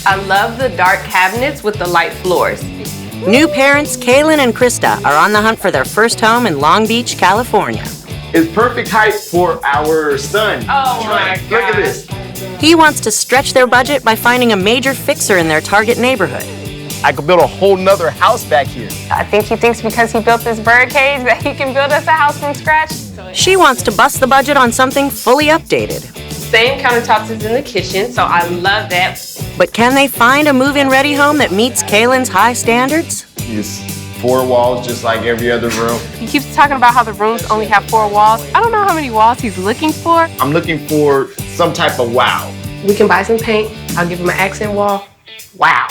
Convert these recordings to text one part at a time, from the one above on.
I love the dark cabinets with the light floors. New parents Kaylin and Krista are on the hunt for their first home in Long Beach, California. It's perfect height for our son. Oh my God. Look at this. He wants to stretch their budget by finding a major fixer in their target neighborhood. I could build a whole nother house back here. I think he thinks because he built this bird cage that he can build us a house from scratch. She wants to bust the budget on something fully updated. Same countertops as in the kitchen, so I love that. But can they find a move-in ready home that meets Kaylin's high standards? It's 4 walls just like every other room. He keeps talking about how the rooms only have 4 walls. I don't know how many walls he's looking for. I'm looking for some type of wow. We can buy some paint. I'll give him an accent wall. Wow.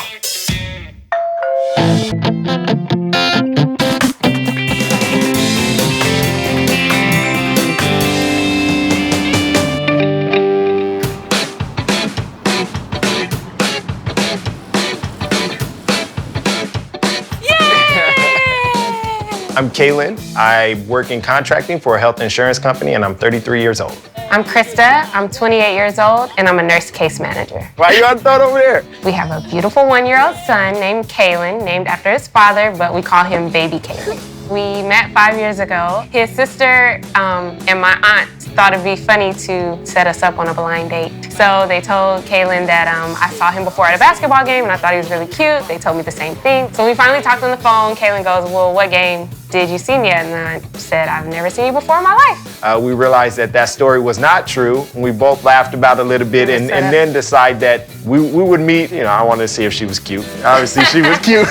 I'm Kaylin. I work in contracting for a health insurance company, and I'm 33 years old. I'm Krista. I'm 28 years old, and I'm a nurse case manager. Why you on thought over there? We have a beautiful 1-year-old son named Kalen, named after his father, but we call him Baby Kalen. We met 5 years ago. His sister and my aunt thought it'd be funny to set us up on a blind date. So they told Kalen that I saw him before at a basketball game and I thought he was really cute. They told me the same thing. So we finally talked on the phone. Kalen goes, well, what game did you see me at? And I said, I've never seen you before in my life. We realized that story was not true. We both laughed about it a little bit and then decided that we would meet. You know, I wanted to see if she was cute. Obviously, she was cute.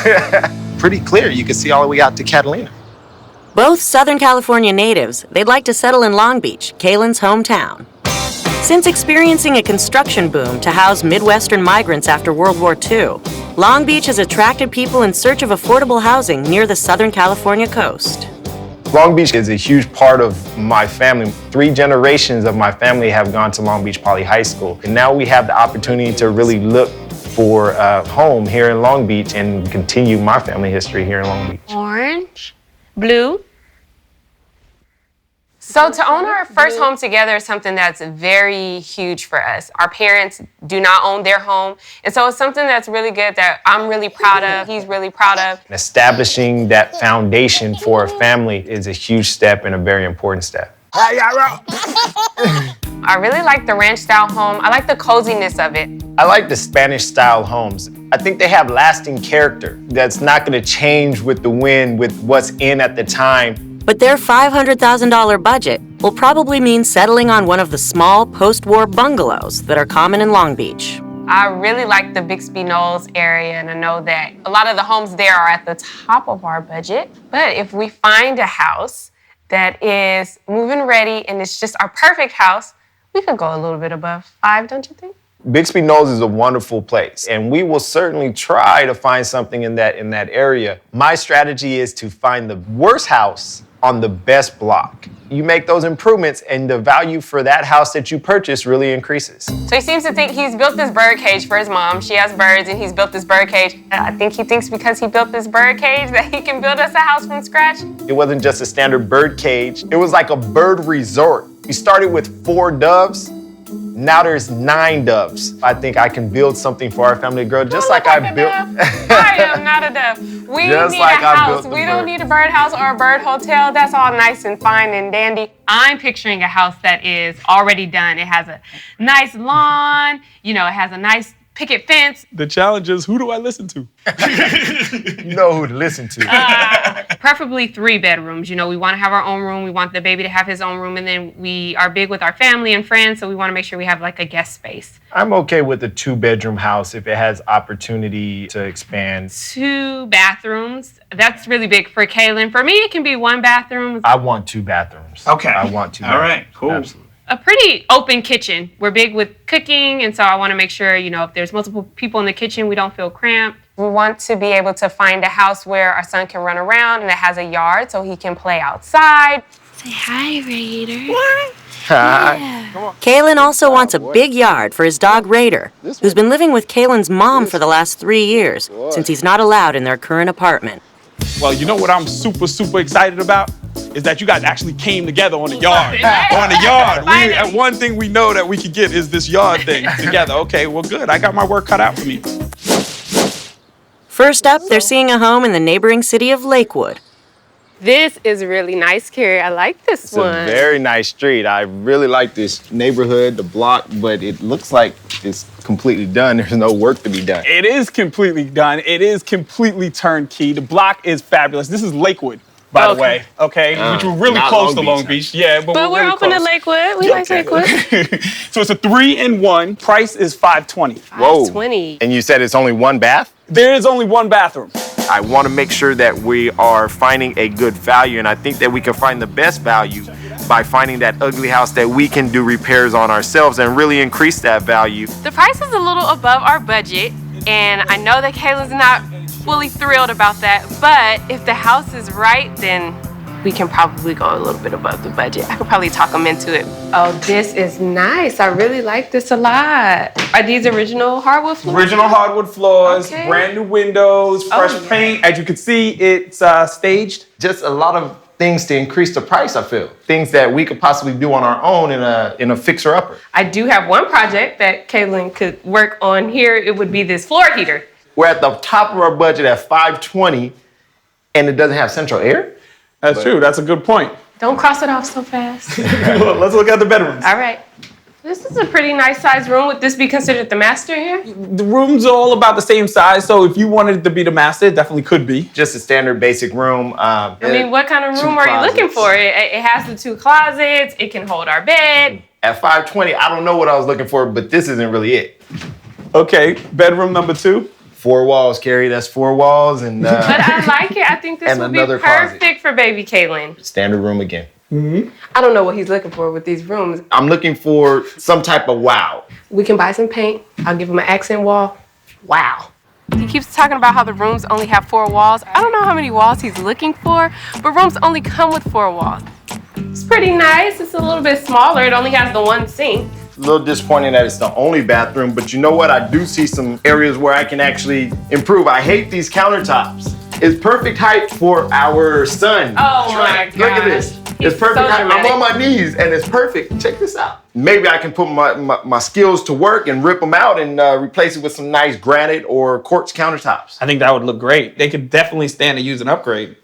Pretty clear. You can see all the way out to Catalina. Both Southern California natives, they'd like to settle in Long Beach, Kaylin's hometown. Since experiencing a construction boom to house Midwestern migrants after World War II, Long Beach has attracted people in search of affordable housing near the Southern California coast. Long Beach is a huge part of my family. 3 generations of my family have gone to Long Beach Poly High School. And now we have the opportunity to really look for a home here in Long Beach and continue my family history here in Long Beach. Orange, blue. So to own our first home together is something that's very huge for us. Our parents do not own their home. And so it's something that's really good that I'm really proud of, he's really proud of. Establishing that foundation for a family is a huge step and a very important step. I really like the ranch-style home. I like the coziness of it. I like the Spanish-style homes. I think they have lasting character that's not going to change with the wind, with what's in at the time. But their $500,000 budget will probably mean settling on one of the small post-war bungalows that are common in Long Beach. I really like the Bixby Knolls area, and I know that a lot of the homes there are at the top of our budget. But if we find a house that is move-in ready and it's just our perfect house, we could go a little bit above 5, don't you think? Bixby Knolls is a wonderful place, and we will certainly try to find something in that area. My strategy is to find the worst house on the best block. You make those improvements and the value for that house that you purchase really increases. So he seems to think he's built this bird cage for his mom. She has birds and he's built this bird cage. I think he thinks because he built this bird cage that he can build us a house from scratch. It wasn't just a standard bird cage. It was like a bird resort. We started with 4 doves. Now there's 9 doves. I think I can build something for our family to grow just like I built. I am not a dove. We Just need like a I house. built the We don't bird. need a birdhouse or a bird hotel. That's all nice and fine and dandy. I'm picturing a house that is already done. It has a nice lawn. You know, it has a nice picket fence. The challenge is, who do I listen to? You know who to listen to. Preferably 3 bedrooms. You know, we want to have our own room. We want the baby to have his own room. And then we are big with our family and friends, so we want to make sure we have like a guest space. I'm okay with a 2-bedroom house if it has opportunity to expand. 2 bathrooms. That's really big for Kaylin. For me, it can be 1 bathroom. I want 2 bathrooms. Okay. I want 2 All bathrooms. right, cool. Absolutely. A pretty open kitchen. We're big with cooking, and so I want to make sure, you know, if there's multiple people in the kitchen, we don't feel cramped. We want to be able to find a house where our son can run around and it has a yard so he can play outside. Say hi, Raider. Kaylin also wants a big yard for his dog Raider, who's been living with Kaylin's mom for the last 3 years, since he's not allowed in their current apartment. Well, you know what I'm super excited about? Is that you guys actually came together on the yard. On the yard. One thing we know that we can get is this yard thing together. Okay, well, good. I got my work cut out for me. First up, they're seeing a home in the neighboring city of Lakewood. This is really nice, Carrie. I like this one. It's a very nice street. I really like this neighborhood, the block, but it looks like it's completely done. There's no work to be done. It is completely done. It is completely turnkey. The block is fabulous. This is Lakewood, by the way, okay? Which we're really not close to Long Long Beach, Beach. Yeah, but But we're really open close. to Lakewood. We like Lakewood. So it's a 3-in-1. Price is $520. Whoa. 20. And you said it's only one bath? There is only one bathroom. I want to make sure that we are finding a good value, and I think that we can find the best value by finding that ugly house that we can do repairs on ourselves and really increase that value. The price is a little above our budget, and I know that Kayla's not fully thrilled about that, but if the house is right, then we can probably go a little bit above the budget. I could probably talk them into it. Oh, this is nice. I really like this a lot. Are these original hardwood floors? Original hardwood floors, Okay. brand new windows, fresh yeah. paint. As you can see, it's staged. Just a lot of things to increase the price, I feel. Things that we could possibly do on our own in a fixer-upper. I do have one project that Kaylin could work on here. It would be this floor heater. We're at the top of our budget at $520, and it doesn't have central air? That's true. That's a good point. Don't cross it off so fast. Let's look at the bedrooms. All right. This is a pretty nice sized room. Would this be considered the master here? The rooms are all about the same size, so if you wanted it to be the master, it definitely could be. Just a standard basic room. I mean, what kind of room are you looking for? It has the 2 closets. It can hold our bed. At $520, I don't know what I was looking for, but this isn't really it. Okay, bedroom number 2. 4 walls, Carrie. That's 4 walls and But I like it. I think this And would be another closet. perfect for baby Kaylin. standard room again. I don't know what he's looking for with these rooms. I'm looking for some type of wow. We can buy some paint. I'll give him an accent wall. Wow. He keeps talking about how the rooms only have 4 walls. I don't know how many walls he's looking for, but rooms only come with 4 walls. It's pretty nice. It's a little bit smaller. It only has the 1 sink. A little disappointing that it's the only bathroom, but you know what? I do see some areas where I can actually improve. I hate these countertops. It's perfect height for our son. Oh my Look at this. gosh. It's He's perfect so height. I'm dramatic. on my knees and it's perfect. Check this out. Maybe I can put my skills to work and rip them out and replace it with some nice granite or quartz countertops. I think that would look great. They could definitely stand to use an upgrade.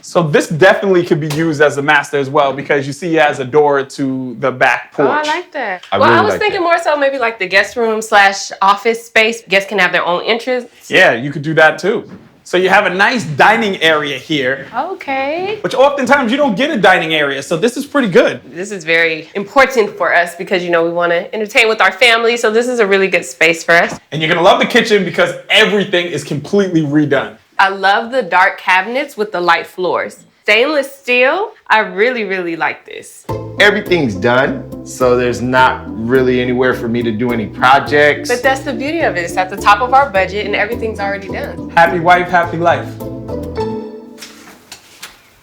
So this definitely could be used as a master as well because you see it has a door to the back porch. Oh, I like that. I Well, really I was like thinking that. more so maybe like the guest room / office space. Guests can have their own entrance. Yeah, you could do that too. So you have a nice dining area here, Okay. which oftentimes you don't get a dining area. So this is pretty good. This is very important for us because, you know, we want to entertain with our family. So this is a really good space for us. And you're gonna love the kitchen because everything is completely redone. I love the dark cabinets with the light floors. Stainless steel. I really, really like this. Everything's done, so there's not really anywhere for me to do any projects. But that's the beauty of it. It's at the top of our budget and everything's already done. Happy wife, happy life.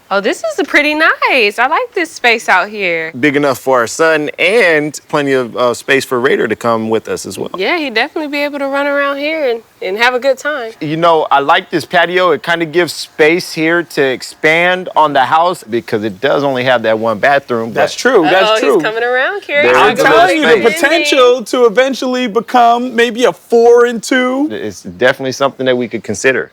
Oh, this is pretty nice. I like this space out here. Big enough for our son and plenty of space for Raider to come with us as well. Yeah, he'd definitely be able to run around here and have a good time. You know, I like this patio. It kind of gives space here to expand on the house because it does only have that 1 bathroom. That's true. That's true. He's coming around, Carrie. There I'm is a telling you, little the space. potential to eventually become maybe a 4-in-2. It's definitely something that we could consider.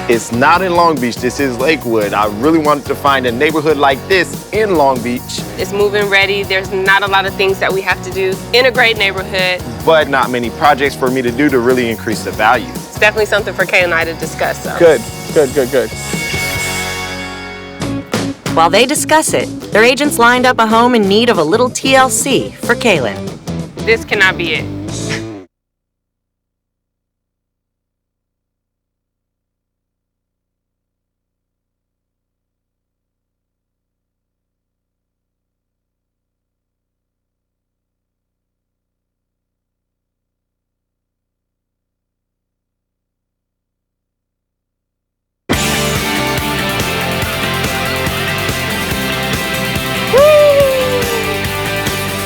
It's not in Long Beach, this is Lakewood. I really wanted to find a neighborhood like this in Long Beach, It's move-in ready. There's not a lot of things that we have to do in a great neighborhood. but not many projects for me to do to really increase the value. It's definitely something for Kay and I to discuss. So. Good, good, good, good. While they discuss it, their agents lined up a home in need of a little TLC for Kaylin. This cannot be it.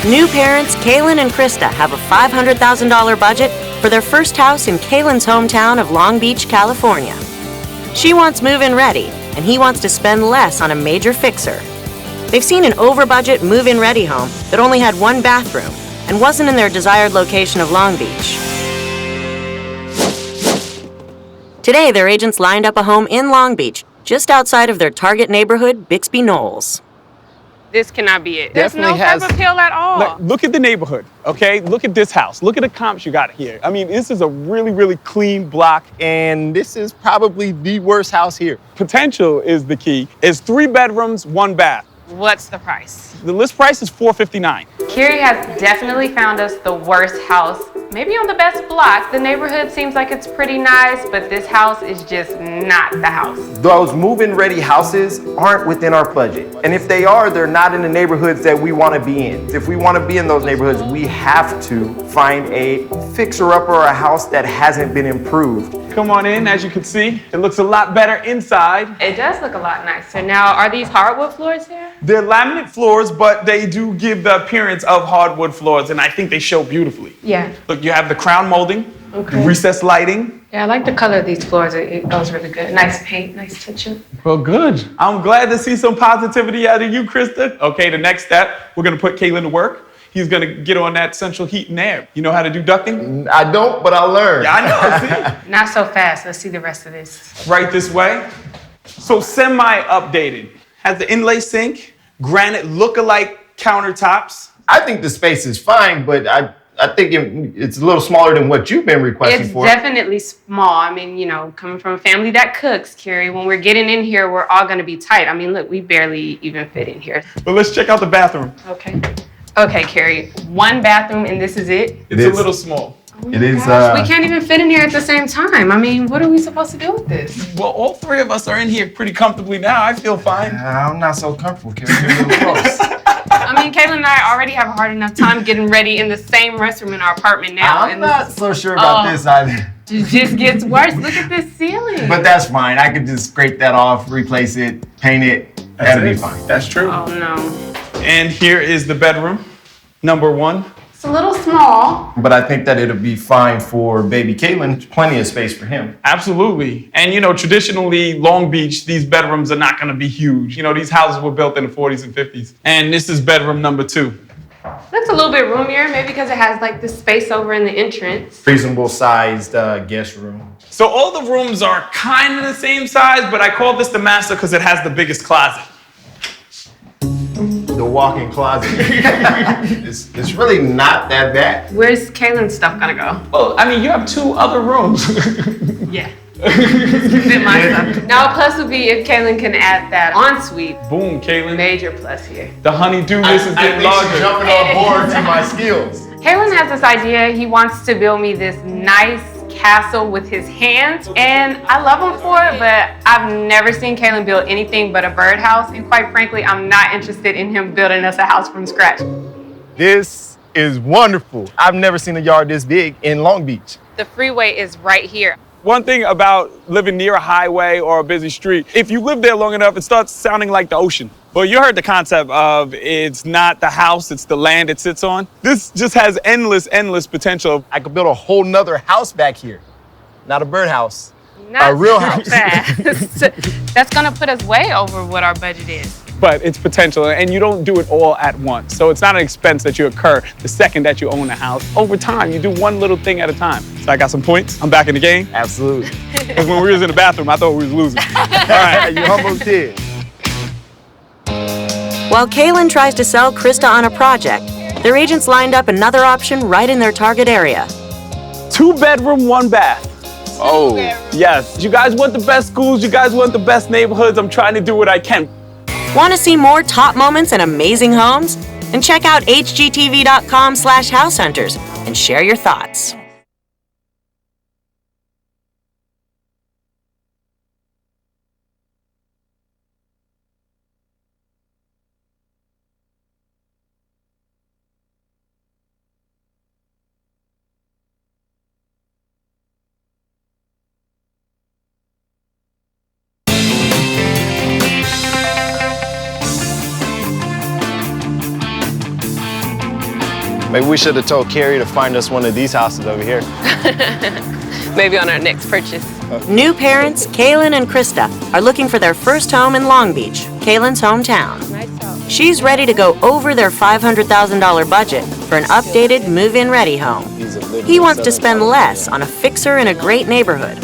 New parents Kaylin and Krista have a $500,000 budget for their first house in Kaylin's hometown of Long Beach, California. She wants move-in ready, and he wants to spend less on a major fixer. They've seen an over-budget move-in ready home that only had 1 bathroom, and wasn't in their desired location of Long Beach. Today, their agents lined up a home in Long Beach, just outside of their target neighborhood, Bixby Knolls. This cannot be it. There's Definitely no has- curb appeal at all. Look at the neighborhood, okay? Look at this house. Look at the comps you got here. I mean, this is a really, really clean block. And this is probably the worst house here. Potential is the key. It's 3 bedrooms, 1 bath. What's the price? The list price is $459. Carrie has definitely found us the worst house. Maybe on the best block. The neighborhood seems like it's pretty nice, but this house is just not the house. Those move-in ready houses aren't within our budget. And if they are, they're not in the neighborhoods that we want to be in. If we want to be in those neighborhoods, we have to find a fixer-upper or a house that hasn't been improved. Come on in, as you can see. It looks a lot better inside. It does look a lot nicer. Now, are these hardwood floors here? They're laminate floors, but they do give the appearance of hardwood floors, and I think they show beautifully. Yeah. Look, you have the crown molding, Okay. recessed lighting. Yeah, I like the color of these floors. It goes really good. Nice paint, nice touch-up. Well, good. I'm glad to see some positivity out of you, Krista. Okay, the next step, we're gonna put Kaylin to work. He's gonna get on that central heat and air. You know how to do ducting? I don't, but I'll learn. Yeah, I know, see? Not so fast. Let's see the rest of this. Right this way. So semi-updated. Has the inlay sink, granite look-alike countertops. I think the space is fine, but I think it's a little smaller than what you've been requesting It's for. definitely small. I mean, you know, coming from a family that cooks, Carrie, when we're getting in here, we're all gonna be tight. I mean, look, we barely even fit in here. But let's check out the bathroom. Okay. Okay, Carrie, 1 bathroom and this is it? It's a little small. It is. Gosh, we can't even fit in here at the same time. I mean, what are we supposed to do with this? Well, all 3 of us are in here pretty comfortably now. I feel fine. I'm not so comfortable, Carrie. You're a little close. I mean, Caitlin and I already have a hard enough time getting ready in the same restroom in our apartment now. I'm and not so sure about Oh. this either. it just gets worse. Look at this ceiling. But that's fine. I could just scrape that off, replace it, paint it. That'll be fine. That's true. Oh no. And here is the bedroom, number 1. It's a little small. But I think that it'll be fine for baby Caitlin. Plenty of space for him. Absolutely. And you know, traditionally, Long Beach, these bedrooms are not gonna be huge. You know, these houses were built in the 40s and 50s. And this is bedroom number 2. Looks a little bit roomier, maybe because it has like this space over in the entrance. Reasonable sized guest room. So all the rooms are kind of the same size, but I call this the master because it has the biggest closet. The walk-in closet. it's really not that bad. Where's Caitlin's stuff gonna go? Well, I mean, you have 2 other rooms. Yeah. Fit my stuff. Now a plus would be if Caitlin can add that ensuite. Boom, Kaylin. Major plus here. The honey-do list is getting larger. jumping on board to my skills. Caitlin has this idea. He wants to build me this nice castle with his hands, and I love him for it, but I've never seen Caitlin build anything but a birdhouse, and quite frankly, I'm not interested in him building us a house from scratch. This is wonderful. I've never seen a yard this big in Long Beach. The freeway is right here. One thing about living near a highway or a busy street, if you live there long enough, it starts sounding like the ocean. Well, you heard the concept of it's not the house, it's the land it sits on. This just has endless potential. I could build a whole nother house back here. Not a birdhouse. Not A real so house. fast. That's gonna put us way over what our budget is. But it's potential, and you don't do it all at once. So it's not an expense that you incur the second that you own a house. Over time, you do one little thing at a time. So I got some points. I'm back in the game. Absolutely. Because when we was in the bathroom, I thought we was losing. All right. You almost did. While Kaylin tries to sell Krista on a project, their agents lined up another option right in their target area. 2 bedroom, 1 bath. Oh. Yes. You guys want the best schools. You guys want the best neighborhoods. I'm trying to do what I can. Want to see more top moments and amazing homes? Then check out hgtv.com/househunters and share your thoughts. Maybe we should have told Carrie to find us one of these houses over here. Maybe on our next purchase. New parents, Kaylin and Krista, are looking for their first home in Long Beach, Kaylin's hometown. Nice house. She's ready to go over their $500,000 budget for an updated move-in ready home. He wants to spend less on a fixer in a great neighborhood.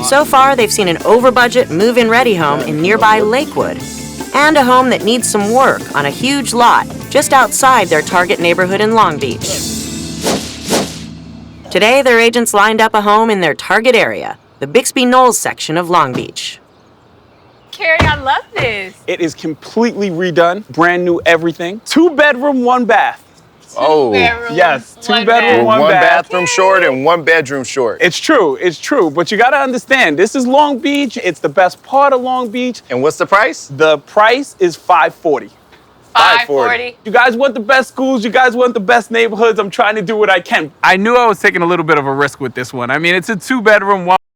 So far, they've seen an over-budget move-in ready home in nearby Lakewood and a home that needs some work on a huge lot just outside their target neighborhood in Long Beach. Today, their agents lined up a home in their target area, the Bixby Knolls section of Long Beach. Carrie, I love this. It is completely redone, brand new everything. 2-bedroom, 1 bath. Oh, Yes, 2-bedroom, one 1 bath. bathroom short and 1 bedroom short. It's true, but you gotta understand, this is Long Beach, it's the best part of Long Beach. And what's the price? The price is $540. $540. You guys want the best schools, you guys want the best neighborhoods, I'm trying to do what I can. I knew I was taking a little bit of a risk with this one. I mean, it's a 2-bedroom,